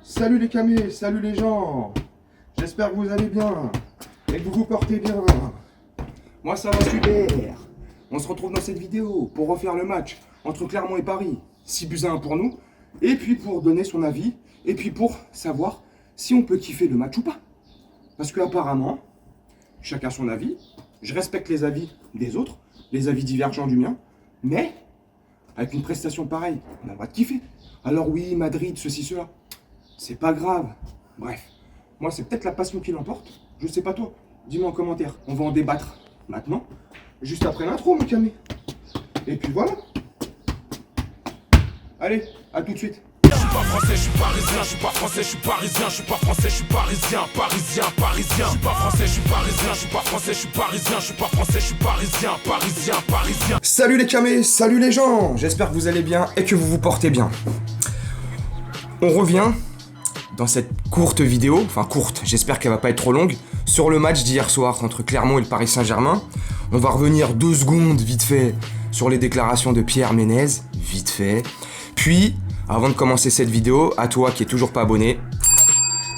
Salut les camés, salut les gens. J'espère que vous allez bien et que vous vous portez bien. Moi ça va super. On se retrouve dans cette vidéo pour refaire le match entre Clermont et Paris. 6-1 pour nous. Et puis pour donner son avis. Et puis pour savoir si on peut kiffer le match ou pas. Parce que apparemment, chacun son avis. Je respecte les avis des autres, les avis divergents du mien. Mais, avec une prestation pareille, on a le droit de kiffer. Alors oui, Madrid, ceci, cela. C'est pas grave. Bref. Moi, c'est peut-être la passion qui l'emporte. Je sais pas toi. Dis-moi en commentaire. On va en débattre maintenant. Juste après l'intro, mon camé. Et puis voilà. Allez, à tout de suite. Je suis pas français, je suis parisien, je suis pas français, je suis parisien, je suis pas français, je suis parisien, parisien, parisien. Je suis pas français, je suis parisien, je suis pas français, je suis parisien, je suis pas français, je suis parisien, parisien, parisien. Salut les camés, salut les gens. J'espère que vous allez bien et que vous vous portez bien. On revient dans cette courte vidéo, enfin courte, j'espère qu'elle va pas être trop longue, sur le match d'hier soir entre Clermont et le Paris Saint-Germain. On va revenir 2 secondes vite fait sur les déclarations de Pierre Ménez, vite fait. Puis, avant de commencer cette vidéo, à toi qui es toujours pas abonné,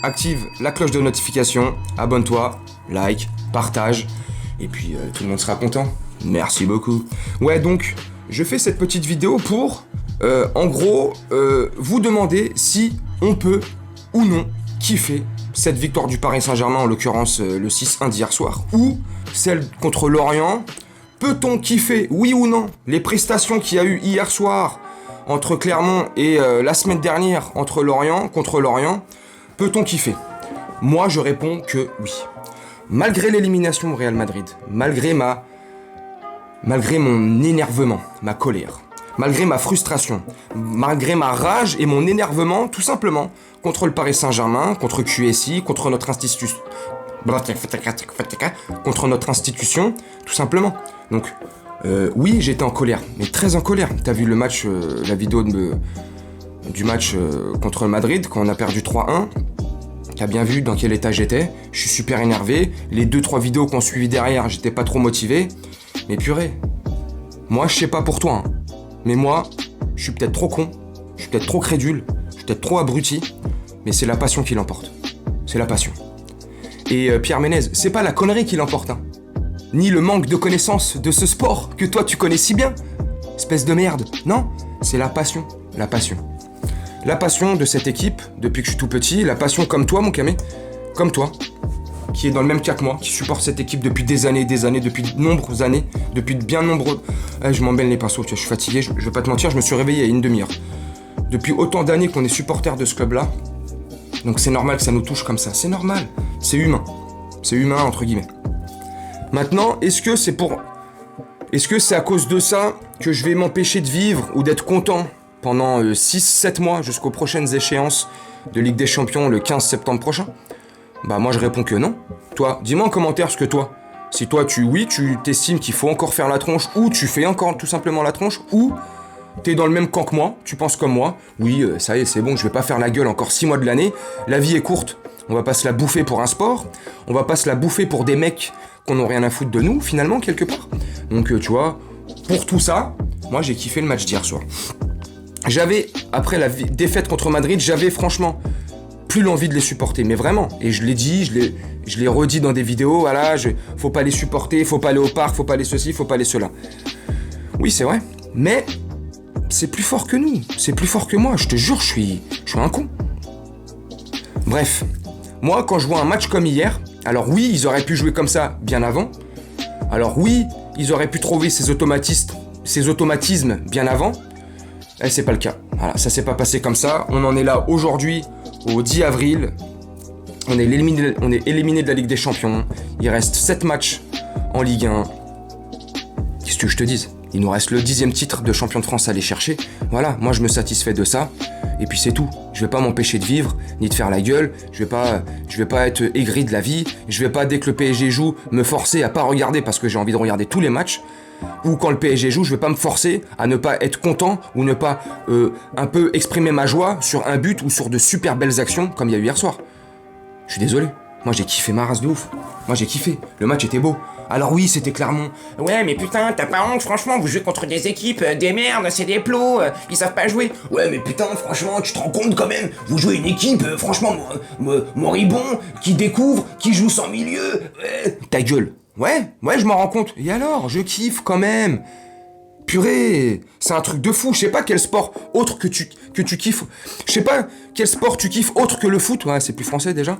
active la cloche de notification, abonne-toi, like, partage, et puis tout le monde sera content. Merci beaucoup. Ouais, donc, je fais cette petite vidéo pour, en gros, vous demander si on peut ou non kiffer cette victoire du Paris Saint-Germain, en l'occurrence le 6-1 d'hier soir, ou celle contre Lorient. Peut-on kiffer, oui ou non, les prestations qu'il y a eu hier soir entre Clermont et la semaine dernière contre Lorient, peut-on kiffer? Moi, je réponds que oui. Malgré l'élimination au Real Madrid, malgré mon énervement, ma colère, malgré ma frustration, malgré ma rage et mon énervement, tout simplement, contre le Paris Saint-Germain, contre QSI, contre notre institution, tout simplement. Donc, oui, j'étais en colère, mais très en colère. T'as vu le match, la vidéo du match contre le Madrid, quand on a perdu 3-1. T'as bien vu dans quel état j'étais. Je suis super énervé. Les 2-3 vidéos qu'on suivi derrière, j'étais pas trop motivé. Mais purée, moi je sais pas pour toi, hein, mais moi, je suis peut-être trop con, je suis peut-être trop crédule, je suis peut-être trop abruti, mais c'est la passion qui l'emporte. C'est la passion. Et Pierre Ménez, c'est pas la connerie qui l'emporte, hein, ni le manque de connaissance de ce sport que toi tu connais si bien. Espèce de merde. Non, c'est la passion. La passion. La passion de cette équipe, depuis que je suis tout petit, la passion comme toi, mon camé, comme toi, qui est dans le même cas que moi, qui supporte cette équipe depuis des années, depuis de nombreuses années, depuis de bien nombreux... je m'embête les pinceaux, tu vois, je suis fatigué, je vais pas te mentir, je me suis réveillé il y a une demi-heure. Depuis autant d'années qu'on est supporter de ce club-là, donc c'est normal que ça nous touche comme ça, c'est normal, c'est humain. C'est humain, entre guillemets. Maintenant, est-ce que c'est à cause de ça que je vais m'empêcher de vivre ou d'être content pendant 6-7 mois jusqu'aux prochaines échéances de Ligue des Champions le 15 septembre prochain? Bah moi je réponds que non. Toi, dis-moi en commentaire ce que toi. Si toi tu t'estimes qu'il faut encore faire la tronche, ou tu fais encore tout simplement la tronche, ou t'es dans le même camp que moi, tu penses comme moi, oui ça y est c'est bon, je vais pas faire la gueule encore 6 mois de l'année, la vie est courte, on va pas se la bouffer pour un sport, on va pas se la bouffer pour des mecs qu'on n'a rien à foutre de nous finalement quelque part. Donc tu vois, pour tout ça, moi j'ai kiffé le match d'hier soir. J'avais, après la défaite contre Madrid, j'avais franchement plus l'envie de les supporter, mais vraiment, et je l'ai dit, je l'ai redit dans des vidéos, voilà, faut pas les supporter, faut pas aller au parc, faut pas aller ceci, faut pas aller cela. Oui, c'est vrai, mais c'est plus fort que nous, c'est plus fort que moi, je te jure, je suis un con. Bref, moi, quand je vois un match comme hier, alors oui, ils auraient pu jouer comme ça bien avant, alors oui, ils auraient pu trouver ces automatismes bien avant, et c'est pas le cas. Voilà, ça s'est pas passé comme ça, on en est là aujourd'hui, au 10 avril, on est éliminé de la Ligue des Champions. Il reste 7 matchs en Ligue 1. Qu'est-ce que je te dise? Il nous reste le 10e titre de champion de France à aller chercher. Voilà, moi je me satisfais de ça. Et puis c'est tout. Je vais pas m'empêcher de vivre, ni de faire la gueule. Je vais pas être aigri de la vie. Je vais pas, dès que le PSG joue, me forcer à pas regarder parce que j'ai envie de regarder tous les matchs. Ou quand le PSG joue, je vais pas me forcer à ne pas être content ou ne pas un peu exprimer ma joie sur un but ou sur de super belles actions comme il y a eu hier soir. Je suis désolé. Moi j'ai kiffé ma race de ouf. Moi j'ai kiffé. Le match était beau. Alors oui, c'était Clermont. Ouais, mais putain, t'as pas honte, franchement, vous jouez contre des équipes, des merdes, c'est des plots, ils savent pas jouer. Ouais, mais putain, franchement, tu te rends compte quand même, vous jouez une équipe, franchement, moribond, qui découvre, qui joue sans milieu. Ta gueule. Ouais, je m'en rends compte. Et alors, je kiffe quand même. Purée, c'est un truc de fou. Je sais pas quel sport autre que tu kiffes. Je sais pas quel sport tu kiffes autre que le foot. Ouais, c'est plus français déjà.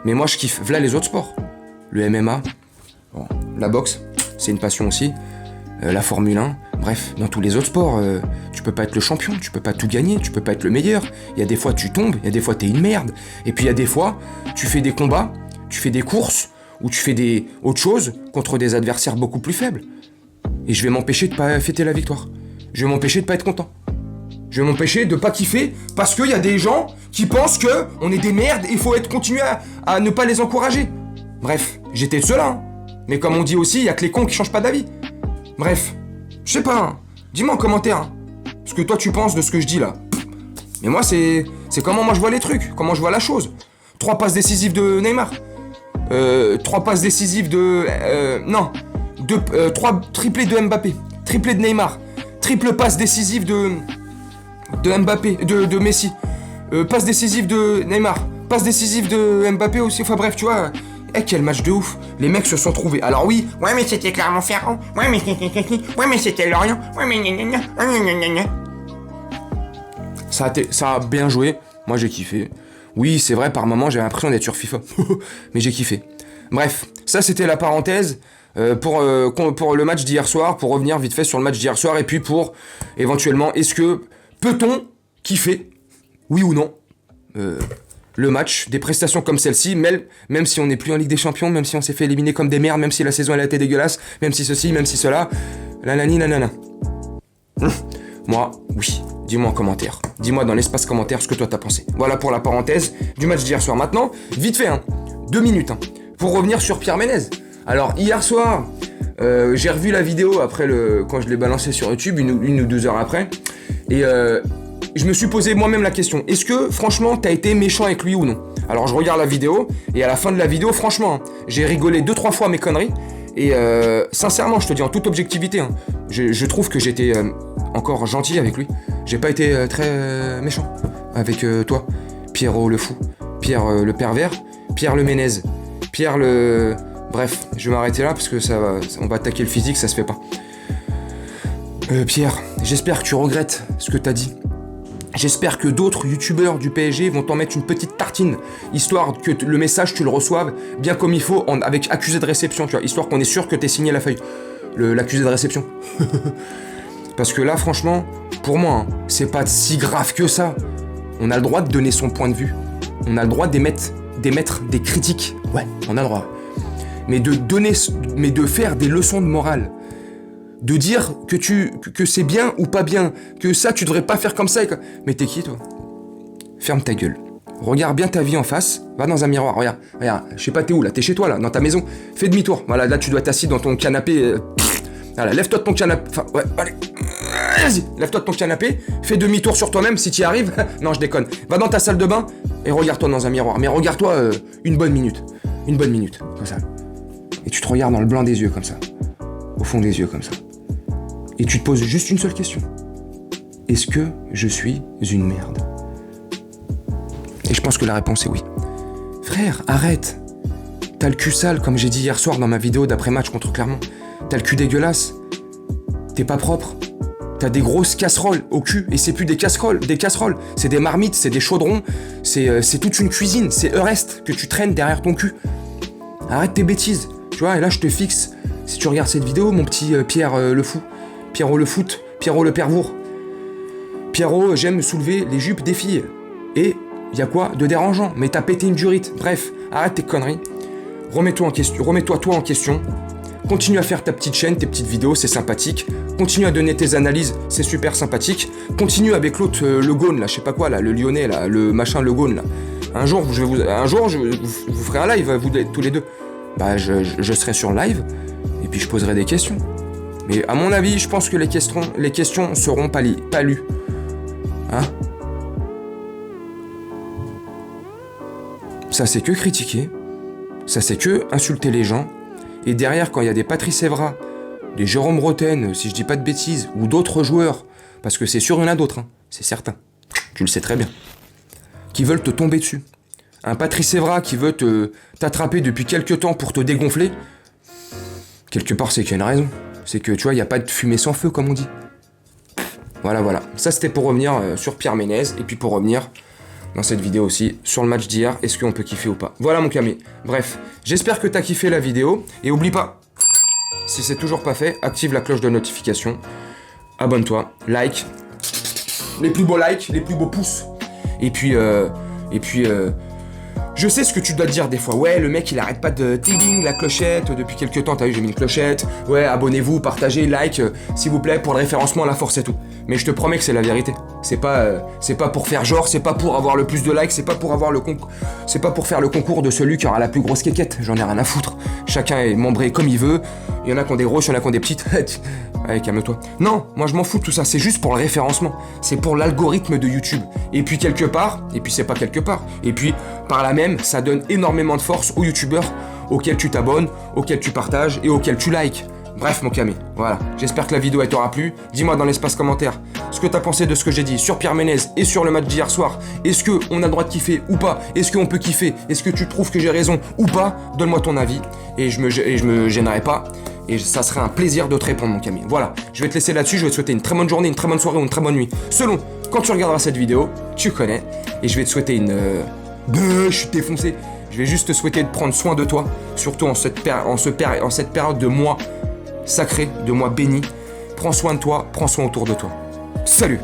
Mais moi, je kiffe. V'là les autres sports. Le MMA, bon, la boxe, c'est une passion aussi. La Formule 1, bref, dans tous les autres sports, tu peux pas être le champion, tu peux pas tout gagner, tu peux pas être le meilleur. Il y a des fois tu tombes, il y a des fois t'es une merde. Et puis il y a des fois, tu fais des combats, tu fais des courses, ou tu fais des autres choses contre des adversaires beaucoup plus faibles. Et je vais m'empêcher de pas fêter la victoire. Je vais m'empêcher de pas être content. Je vais m'empêcher de pas kiffer parce qu'il y a des gens qui pensent que on est des merdes et il faut continuer à ne pas les encourager. Bref, j'étais de ceux-là. Hein. Mais comme on dit aussi, il y a que les cons qui changent pas d'avis. Bref, je sais pas. Hein. Dis-moi en commentaire hein, ce que toi tu penses de ce que je dis là. Mais moi c'est comment moi je vois les trucs, comment je vois la chose. 3 passes décisives de Neymar. 3 passes décisives de... non. 3 triplés de Mbappé. Triplé de Neymar. Triple passe décisive de Mbappé. De Messi. Passe décisive de Neymar. Passe décisive de Mbappé aussi. Enfin bref, tu vois... quel match de ouf. Les mecs se sont trouvés. Alors oui... Ouais, mais c'était Clermont-Ferrand. Ouais, mais c'était Lorient. Ouais, mais Ça a bien joué. Moi, j'ai kiffé. Oui, c'est vrai, par moments, j'ai l'impression d'être sur FIFA. Mais j'ai kiffé. Bref, ça, c'était la parenthèse pour le match d'hier soir, pour revenir vite fait sur le match d'hier soir, et puis pour, éventuellement, peut-on kiffer, oui ou non, le match, des prestations comme celle-ci, même si on n'est plus en Ligue des Champions, même si on s'est fait éliminer comme des merdes, même si la saison elle a été dégueulasse, même si ceci, même si cela, nanana. Moi, oui. Dis-moi en commentaire. Dis-moi dans l'espace commentaire ce que toi t'as pensé. Voilà pour la parenthèse du match d'hier soir. Maintenant, vite fait, 2 minutes, pour revenir sur Pierre Ménez. Alors, hier soir, j'ai revu la vidéo après quand je l'ai balancé sur YouTube, une ou 2 heures après, et je me suis posé moi-même la question. Est-ce que, franchement, t'as été méchant avec lui ou non? Alors, je regarde la vidéo, et à la fin de la vidéo, franchement, j'ai rigolé 2-3 fois à mes conneries, et sincèrement, je te dis en toute objectivité, je trouve que j'étais encore gentil avec lui. J'ai pas été très méchant avec toi, Pierrot le fou, Pierre le pervers, Pierre le Ménez, Pierre le... Bref, je vais m'arrêter là parce que on va attaquer le physique, ça se fait pas. Pierre, j'espère que tu regrettes ce que t'as dit. J'espère que d'autres youtubeurs du PSG vont t'en mettre une petite tartine, histoire que le message tu le reçoives bien comme il faut, avec accusé de réception, tu vois, histoire qu'on est sûr que t'aies signé la feuille, l'accusé de réception. Parce que là, franchement, pour moi, c'est pas si grave que ça. On a le droit de donner son point de vue. On a le droit d'émettre des critiques. Ouais, on a le droit. Mais de faire des leçons de morale. De dire que c'est bien ou pas bien. Que ça, tu devrais pas faire comme ça. Mais t'es qui, toi? Ferme ta gueule. Regarde bien ta vie en face. Va dans un miroir. Regarde. Je sais pas, t'es où, là? T'es chez toi, là, dans ta maison. Fais demi-tour. Voilà, là, tu dois être assis dans ton canapé. Voilà, lève-toi de ton canapé. Enfin, ouais, allez. Vas-y, lève-toi de ton canapé, fais demi-tour sur toi-même si t'y arrives. Non, je déconne. Va dans ta salle de bain et regarde-toi dans un miroir. Mais regarde-toi une bonne minute. Une bonne minute, comme ça. Et tu te regardes dans le blanc des yeux, comme ça. Au fond des yeux, comme ça. Et tu te poses juste une seule question. Est-ce que je suis une merde? Et je pense que la réponse est oui. Frère, arrête. T'as le cul sale, comme j'ai dit hier soir dans ma vidéo d'après-match contre Clermont. T'as le cul dégueulasse. T'es pas propre. T'as des grosses casseroles au cul, et c'est plus des casseroles, c'est des marmites, c'est des chaudrons, c'est toute une cuisine, c'est Eurest que tu traînes derrière ton cul. Arrête tes bêtises, tu vois, et là je te fixe, si tu regardes cette vidéo, mon petit Pierre le fou, Pierrot le foot, Pierrot le pervour. Pierrot, j'aime soulever les jupes des filles. Et y a quoi de dérangeant? Mais t'as pété une durite, bref, arrête tes conneries. Remets-toi en question. Continue à faire ta petite chaîne, tes petites vidéos, c'est sympathique. Continue à donner tes analyses, c'est super sympathique. Continue avec l'autre, le Gaune, là, je sais pas quoi, là, le Lyonnais, là, le machin, le Gaune, là. Un jour, je vous ferai un live, vous tous les deux. Bah, je serai sur live, et puis je poserai des questions. Mais à mon avis, je pense que les questions seront pas lues. Hein? Ça, c'est que critiquer. Ça, c'est que insulter les gens. Et derrière, quand il y a des Patrice Evra, des Jérôme Roten, si je dis pas de bêtises, ou d'autres joueurs, parce que c'est sûr, il y en a d'autres, hein, c'est certain, tu le sais très bien, qui veulent te tomber dessus. Un Patrice Evra qui veut t'attraper depuis quelques temps pour te dégonfler, quelque part, c'est qu'il y a une raison. C'est que, tu vois, il n'y a pas de fumée sans feu, comme on dit. Voilà. Ça, c'était pour revenir sur Pierre Ménez, et puis pour revenir dans cette vidéo aussi sur le match d'hier, est-ce qu'on peut kiffer ou pas. Voilà mon Camé. Bref, j'espère que t'as kiffé la vidéo, et oublie pas, si c'est toujours pas fait, active la cloche de notification, abonne-toi, like, les plus beaux likes, les plus beaux pouces, et puis, je sais ce que tu dois te dire des fois. Ouais, le mec il arrête pas de ting la clochette depuis quelques temps. T'as vu, j'ai mis une clochette. Ouais, abonnez-vous, partagez, like, s'il vous plaît, pour le référencement, la force et tout. Mais je te promets que c'est la vérité. C'est pas pour faire genre, c'est pas pour avoir le plus de likes, c'est pas pour avoir c'est pas pour faire le concours de celui qui aura la plus grosse quéquette. J'en ai rien à foutre. Chacun est membré comme il veut. Il y en a qui ont des grosses, il y en a qui ont des petites. Allez, calme-toi. Non, moi je m'en fous de tout ça. C'est juste pour le référencement. C'est pour l'algorithme de YouTube. Et puis quelque part, et puis c'est pas quelque part. Et puis par là même, ça donne énormément de force aux youtubeurs auxquels tu t'abonnes, auxquels tu partages et auxquels tu likes. Bref mon Camé, voilà. J'espère que la vidéo elle t'aura plu. Dis-moi dans l'espace commentaire ce que t'as pensé de ce que j'ai dit sur Pierre Ménez et sur le match d'hier soir. Est-ce qu'on a le droit de kiffer ou pas? Est-ce qu'on peut kiffer? Est-ce que tu trouves que j'ai raison ou pas? Donne-moi ton avis et je me gênerai pas. Et ça serait un plaisir de te répondre mon Camé. Voilà, je vais te laisser là-dessus. Je vais te souhaiter une très bonne journée, une très bonne soirée ou une très bonne nuit. Selon quand tu regarderas cette vidéo, tu connais. Et je vais te souhaiter une... je suis défoncé. Je vais juste te souhaiter de prendre soin de toi, surtout en cette période de mois sacré, de mois béni. Prends soin de toi, prends soin autour de toi. Salut!